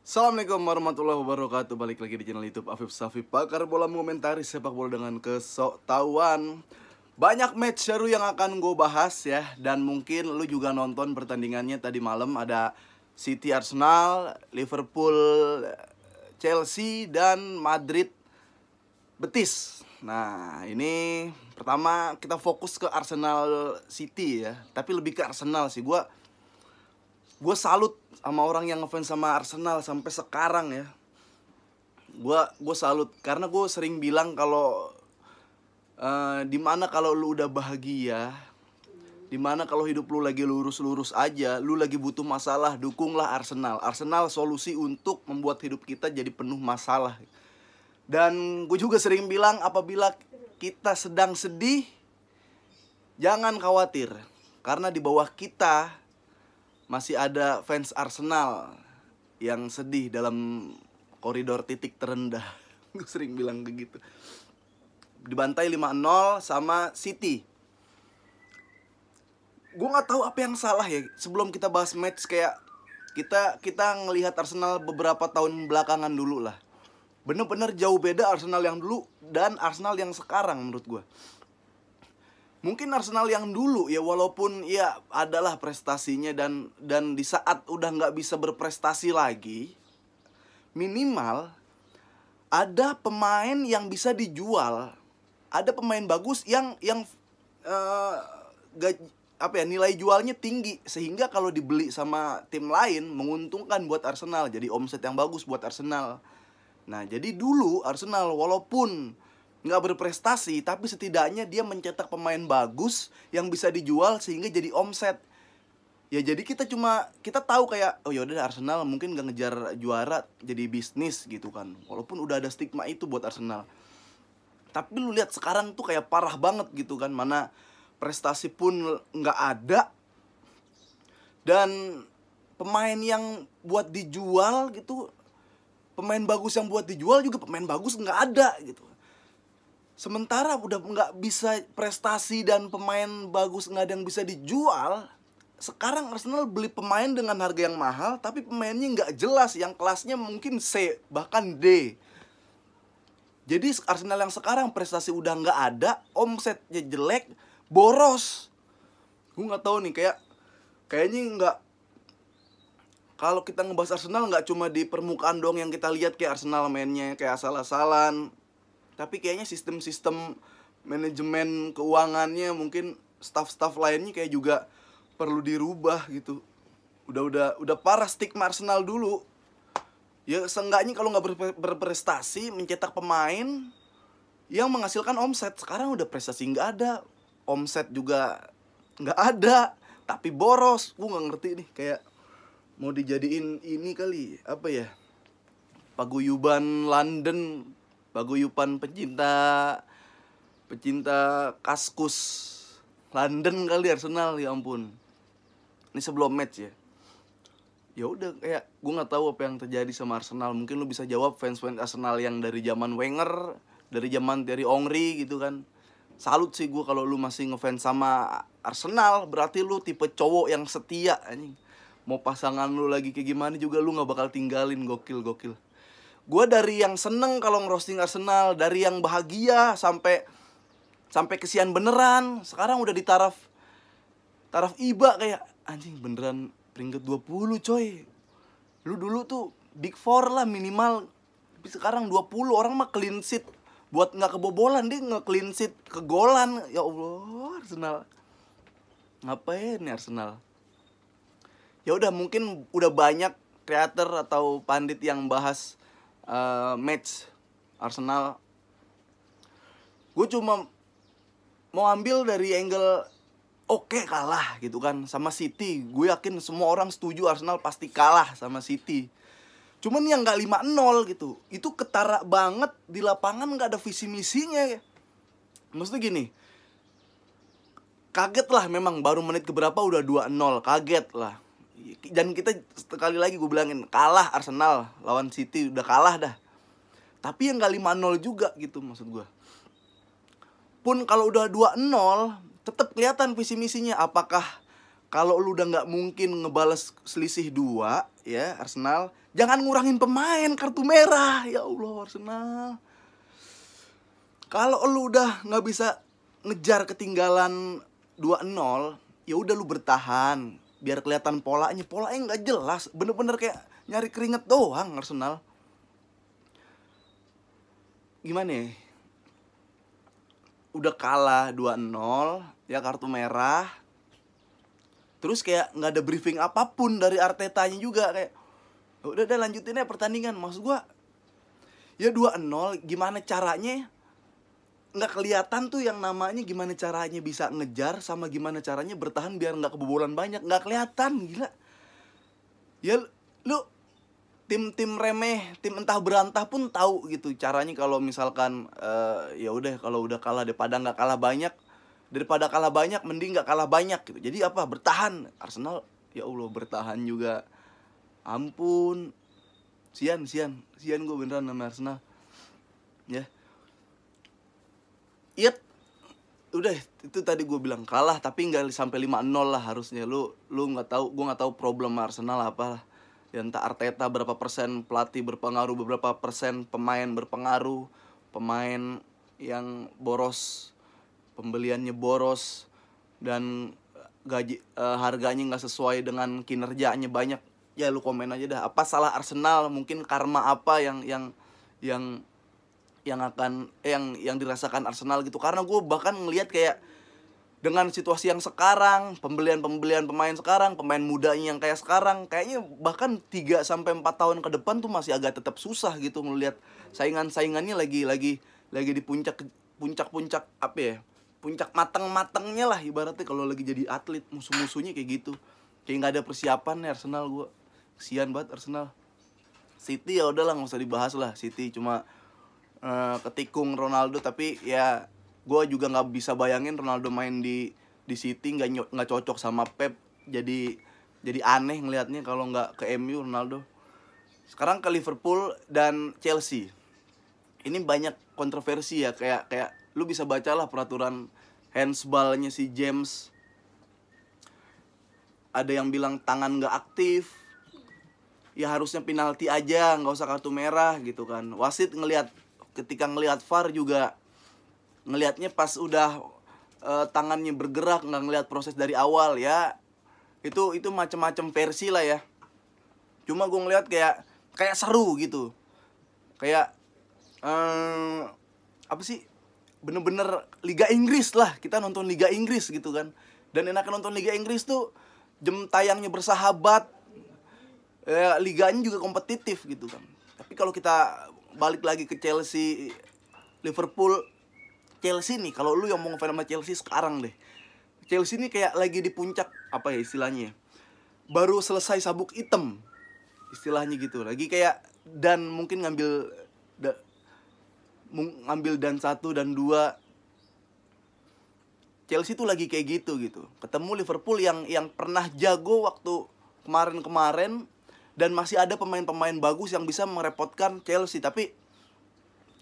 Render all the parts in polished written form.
Assalamualaikum warahmatullahi wabarakatuh. Balik lagi di channel YouTube Afif Safi, pakar bola mengomentari sepak bola dengan kesoktahuan. Banyak match seru yang akan gue bahas ya. Dan mungkin lu juga nonton pertandingannya tadi malam. Ada City Arsenal, Liverpool Chelsea, dan Madrid Betis. Nah, ini pertama kita fokus ke Arsenal City ya. Tapi lebih ke Arsenal sih. Gue salut sama orang yang ngefans sama Arsenal sampai sekarang ya. Gue salut karena gue sering bilang kalau dimana kalau lu udah bahagia, dimana kalau hidup lu lagi lurus-lurus aja, lu lagi butuh masalah, dukunglah Arsenal. Arsenal solusi untuk membuat hidup kita jadi penuh masalah. Dan gue juga sering bilang apabila kita sedang sedih, jangan khawatir, karena di bawah kita masih ada fans Arsenal yang sedih dalam koridor titik terendah. Gue sering bilang begitu. Dibantai 5-0 sama City. Gue gak tahu apa yang salah ya. Sebelum kita bahas match, kayak kita ngelihat Arsenal beberapa tahun belakangan dulu lah. Bener-bener jauh beda Arsenal yang dulu dan Arsenal yang sekarang menurut gue. Mungkin Arsenal yang dulu ya, walaupun ya adalah prestasinya dan di saat udah nggak bisa berprestasi lagi, minimal ada pemain yang bisa dijual, ada pemain bagus yang nilai jualnya tinggi, sehingga kalau dibeli sama tim lain menguntungkan buat Arsenal, jadi omset yang bagus buat Arsenal. Nah, jadi dulu Arsenal walaupun nggak berprestasi, tapi setidaknya dia mencetak pemain bagus yang bisa dijual sehingga jadi omset. Ya jadi kita tahu kayak, oh yaudah Arsenal mungkin nggak ngejar juara, jadi bisnis gitu kan. Walaupun udah ada stigma itu buat Arsenal. Tapi lu lihat sekarang tuh kayak parah banget gitu kan. Mana prestasi pun nggak ada, dan pemain yang buat dijual gitu, pemain bagus yang buat dijual juga pemain bagus nggak ada gitu. Sementara udah nggak bisa prestasi dan pemain bagus nggak ada yang bisa dijual. Sekarang Arsenal beli pemain dengan harga yang mahal, tapi pemainnya nggak jelas, yang kelasnya mungkin C, bahkan D. Jadi Arsenal yang sekarang prestasi udah nggak ada, omsetnya jelek, boros. Gue nggak tahu nih, kayaknya nggak. Kalau kita ngebahas Arsenal nggak cuma di permukaan doang yang kita lihat, kayak Arsenal mainnya kayak asal-asalan. Tapi kayaknya sistem-sistem manajemen keuangannya, mungkin staff-staff lainnya kayak juga perlu dirubah gitu. Udah parah stigma Arsenal dulu. Ya seenggaknya kalau nggak berprestasi, mencetak pemain yang menghasilkan omset. Sekarang udah prestasi nggak ada, omset juga nggak ada, tapi boros. Gue nggak ngerti nih, kayak mau dijadiin ini kali, apa ya, paguyuban London, paguyuban pecinta kaskus London kali Arsenal, ya ampun. Ini sebelum match ya. Ya udah, kayak gue nggak tahu apa yang terjadi sama Arsenal. Mungkin lu bisa jawab, fans Arsenal yang dari zaman Wenger, dari zaman Thierry Henry gitu kan. Salut sih gue kalau lu masih ngefans sama Arsenal. Berarti lu tipe cowok yang setia anjing. Mau pasangan lu lagi kayak gimana juga lu nggak bakal tinggalin. Gokil. Gue dari yang seneng kalau ngerosting Arsenal, dari yang bahagia sampai kesian beneran. Sekarang udah di taraf iba, kayak anjing beneran peringkat 20 coy. Lu dulu tuh Big Four lah minimal, tapi sekarang 20. Orang mah clean sheet buat nggak kebobolan, dia nge-clean sheet kegolan. Ya Allah, Arsenal ngapain nih Arsenal? Ya udah, mungkin udah banyak kreator atau pandit yang bahas match Arsenal. Gue cuma mau ambil dari angle oke, kalah gitu kan sama City. Gue yakin semua orang setuju Arsenal pasti kalah sama City. Cuman yang gak 5-0 gitu, itu ketara banget. Di lapangan gak ada visi misinya ya. Maksudnya gini, kaget lah memang, baru menit keberapa udah 2-0, kaget lah. Dan kita sekali lagi gue bilangin, kalah Arsenal lawan City, udah kalah dah. Tapi yang gak 5-0 juga gitu maksud gue. Pun kalau udah 2-0, tetap kelihatan visi misinya. Apakah kalau lu udah nggak mungkin ngebales selisih 2 ya Arsenal, jangan ngurangin pemain, kartu merah. Ya Allah Arsenal. Kalau lu udah nggak bisa ngejar ketinggalan 2-0, ya udah lu bertahan biar kelihatan polanya nggak jelas, bener-bener kayak nyari keringet doang Arsenal. Gimana ya? Udah kalah 2-0 ya, kartu merah. Terus kayak nggak ada briefing apapun dari Artetanya juga, kayak udah lanjutin aja pertandingan. Maksud gua ya 2-0, gimana caranya? Nggak kelihatan tuh yang namanya gimana caranya bisa ngejar sama gimana caranya bertahan biar nggak kebobolan banyak. Nggak kelihatan, gila. Ya lu tim remeh, tim entah berantah pun tahu gitu caranya. Kalau misalkan ya udah, kalau udah kalah daripada nggak kalah banyak, mending nggak kalah banyak gitu. Jadi apa, bertahan. Arsenal ya Allah bertahan juga, ampun, sian gue beneran sama Arsenal ya. Iya, udah itu tadi gue bilang kalah tapi nggak sampai 5-0 lah harusnya. Lu nggak tahu, gue nggak tahu problem Arsenal apa ya, entah Arteta berapa persen pelatih berpengaruh, beberapa persen pemain berpengaruh, pemain yang boros, pembeliannya boros, dan gaji harganya nggak sesuai dengan kinerjanya banyak. Ya lu komen aja dah, apa salah Arsenal, mungkin karma apa yang akan yang dirasakan Arsenal gitu. Karena gue bahkan ngelihat kayak dengan situasi yang sekarang, pembelian pemain sekarang, pemain mudanya yang kayak sekarang, kayaknya bahkan 3-4 tahun ke depan tuh masih agak tetap susah gitu ngelihat saingannya lagi di puncak apa ya, puncak mateng-matengnya lah ibaratnya. Kalau lagi jadi atlet, musuh-musuhnya kayak gitu, kayak nggak ada persiapan nih Arsenal. Gue kesian banget Arsenal. City ya udahlah, nggak usah dibahas lah. City cuma ketikung Ronaldo, tapi ya gue juga nggak bisa bayangin Ronaldo main di City nggak cocok sama Pep. Jadi aneh ngelihatnya kalau nggak ke MU Ronaldo. Sekarang ke Liverpool dan Chelsea, ini banyak kontroversi ya, kayak lu bisa bacalah peraturan handsballnya si James. Ada yang bilang tangan nggak aktif, ya harusnya penalti aja, nggak usah kartu merah gitu kan. Wasit ketika ngelihat VAR juga ngelihatnya pas udah tangannya bergerak, nggak ngelihat proses dari awal ya. Itu macam-macam versi lah ya. Cuma gue ngelihat kayak seru gitu, kayak apa sih, bener-bener Liga Inggris lah, kita nonton Liga Inggris gitu kan. Dan enakan nonton Liga Inggris tuh jam tayangnya bersahabat, liganya juga kompetitif gitu kan. Tapi kalau kita balik lagi ke Chelsea Liverpool, Chelsea nih, kalau lu yang mau ngefans sama Chelsea sekarang deh, Chelsea nih kayak lagi di puncak apa ya istilahnya, baru selesai sabuk hitam istilahnya gitu, lagi kayak dan mungkin ngambil dan 1 dan 2. Chelsea tuh lagi kayak gitu ketemu Liverpool yang pernah jago waktu kemarin dan masih ada pemain-pemain bagus yang bisa merepotkan Chelsea. Tapi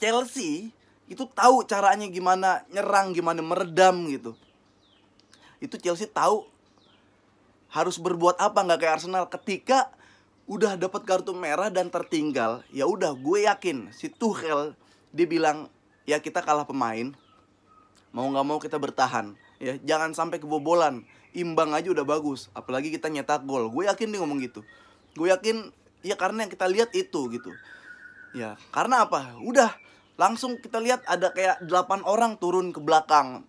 Chelsea itu tahu caranya gimana nyerang, gimana meredam gitu. Itu Chelsea tahu harus berbuat apa, nggak kayak Arsenal ketika udah dapat kartu merah dan tertinggal. Ya udah, gue yakin si Tuchel dia bilang, ya kita kalah pemain, mau nggak mau kita bertahan. Ya jangan sampai kebobolan, imbang aja udah bagus. Apalagi kita nyetak gol. Gue yakin dia ngomong gitu. Gue yakin ya karena yang kita lihat itu gitu. Ya karena apa? Udah langsung kita lihat ada kayak 8 orang turun ke belakang,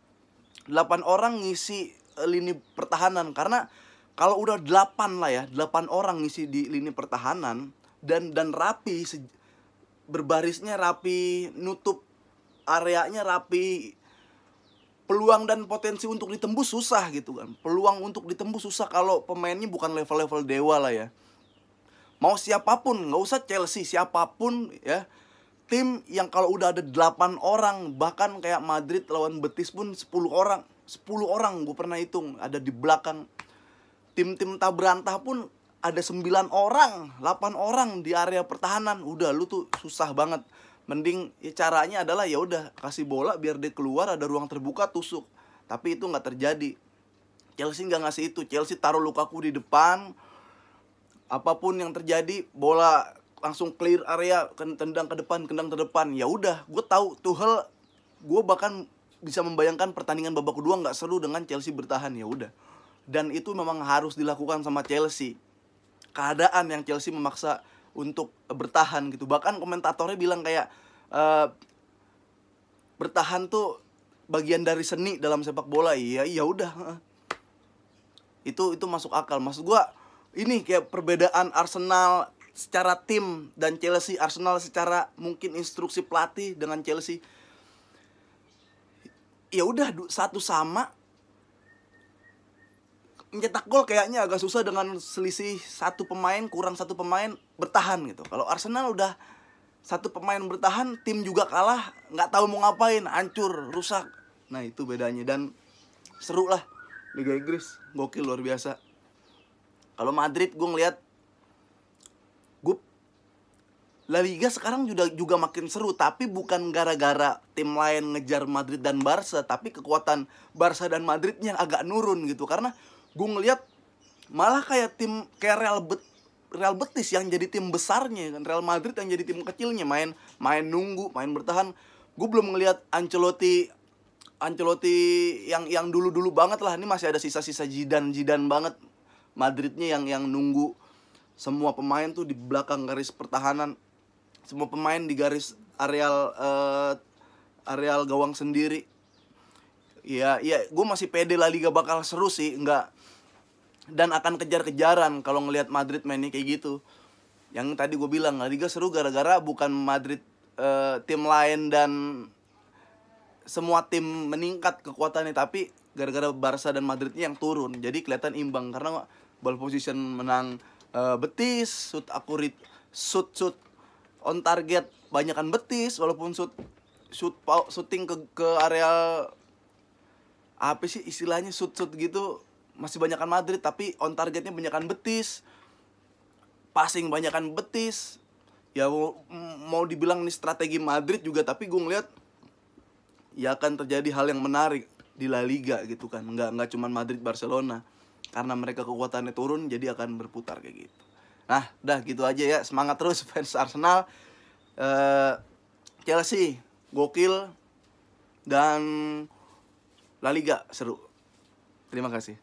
8 orang ngisi lini pertahanan. Karena kalau udah 8 lah ya, 8 orang ngisi di lini pertahanan dan rapi, berbarisnya rapi, nutup areanya rapi, peluang dan potensi untuk ditembus susah gitu kan. Peluang untuk ditembus susah kalau pemainnya bukan level-level dewa lah ya. Mau siapapun, nggak usah Chelsea, siapapun ya, tim yang kalau udah ada 8 orang, bahkan kayak Madrid lawan Betis pun 10 orang gue pernah hitung ada di belakang. Tim-tim tak berantah pun ada 9 orang, 8 orang di area pertahanan. Udah lu tuh susah banget. Mending ya caranya adalah ya udah kasih bola biar dia keluar, ada ruang terbuka, tusuk. Tapi itu nggak terjadi. Chelsea nggak ngasih itu. Chelsea taruh Lukaku di depan, apapun yang terjadi, bola langsung clear area, tendang ke depan, tendang ke depan. Ya udah, gue tahu Tuchel, gue bahkan bisa membayangkan pertandingan babak kedua nggak seru dengan Chelsea bertahan. Ya udah, dan itu memang harus dilakukan sama Chelsea. Keadaan yang Chelsea memaksa untuk bertahan gitu. Bahkan komentatornya bilang kayak bertahan tuh bagian dari seni dalam sepak bola. Iya, ya udah. Itu masuk akal. Maksud gua ini kayak perbedaan Arsenal secara tim dan Chelsea. Arsenal secara mungkin instruksi pelatih dengan Chelsea. Ya udah, satu sama. Mencetak gol kayaknya agak susah dengan selisih satu pemain, kurang satu pemain bertahan gitu. Kalau Arsenal udah satu pemain bertahan, tim juga kalah, nggak tahu mau ngapain, hancur, rusak. Nah itu bedanya, dan seru lah Liga Inggris, gokil, luar biasa. Kalau Madrid gue ngeliat, La Liga sekarang juga makin seru, tapi bukan gara-gara tim lain ngejar Madrid dan Barca, tapi kekuatan Barca dan Madridnya agak nurun gitu. Karena gue ngeliat malah kayak Real Betis yang jadi tim besarnya, kan Real Madrid yang jadi tim kecilnya, main nunggu, main bertahan. Gue belum ngeliat Ancelotti yang dulu banget lah. Ini masih ada sisa-sisa Zidane banget. Madridnya yang nunggu semua pemain tuh di belakang garis pertahanan, semua pemain di garis areal gawang sendiri. Ya gue masih pede La Liga bakal seru sih, enggak, dan akan kejar-kejaran kalau ngelihat Madrid mainnya kayak gitu. Yang tadi gue bilang, La Liga seru gara-gara bukan Madrid tim lain dan semua tim meningkat kekuatannya, tapi gara-gara Barca dan Madridnya yang turun. Jadi kelihatan imbang karena ball position menang Betis, shoot on target banyakan Betis, walaupun shooting ke area apa sih istilahnya, shoot gitu masih banyakan Madrid, tapi on targetnya banyakan Betis, passing banyakan Betis. Ya mau dibilang ini strategi Madrid juga, tapi gue ngeliat ya akan terjadi hal yang menarik di La Liga gitu kan. Nggak cuman Madrid Barcelona, karena mereka kekuatannya turun, jadi akan berputar kayak gitu. Nah udah gitu aja ya, semangat terus fans Arsenal. Chelsea gokil, dan La Liga seru. Terima kasih.